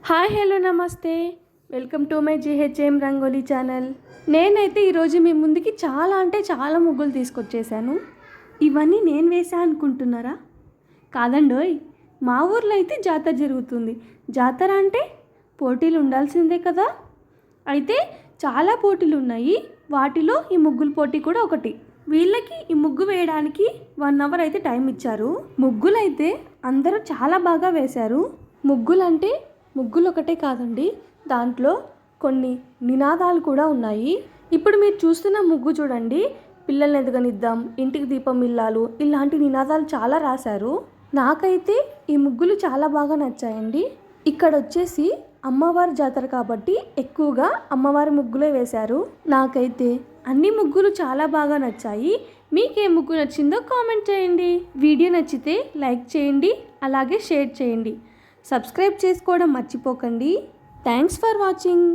Hi hello నమస్తే, welcome to my GHM rangoli channel. నేనైతే ఈరోజు మీ ముందుకి చాలా ముగ్గులు తీసుకొచ్చేసాను. ఇవన్నీ నేను వేసా అనుకుంటున్నారా? కాదండోయ్, మా ఊర్లో అయితే జాతర జరుగుతుంది. జాతర అంటే పోటీలు ఉండాల్సిందే కదా. అయితే చాలా పోటీలు ఉన్నాయి, వాటిలో ఈ ముగ్గుల పోటీ కూడా ఒకటి. వీళ్ళకి ఈ ముగ్గు వేయడానికి 1 అవర్ అయితే టైం ఇచ్చారు. ముగ్గులు అయితే అందరూ చాలా బాగా వేశారు. ముగ్గులంటే ముగ్గులు ఒకటే కాదండి, దాంట్లో కొన్ని నినాదాలు కూడా ఉన్నాయి. ఇప్పుడు మీరు చూస్తున్న ముగ్గు చూడండి, పిల్లల్ని ఎదగనిద్దాం, ఇంటికి దీపం ఇల్లాలు, ఇలాంటి నినాదాలు చాలా రాశారు. నాకైతే ఈ ముగ్గులు చాలా బాగా నచ్చాయండి. ఇక్కడ వచ్చేసి అమ్మవారి జాతర కాబట్టి ఎక్కువగా అమ్మవారి ముగ్గులే వేశారు. నాకైతే అన్ని ముగ్గులు చాలా బాగా నచ్చాయి. మీకే ముగ్గు నచ్చిందో కామెంట్ చేయండి. వీడియో నచ్చితే లైక్ చేయండి, అలాగే షేర్ చేయండి. సబ్స్క్రైబ్ చేసుకోవడం మర్చిపోకండి. Thanks for watching.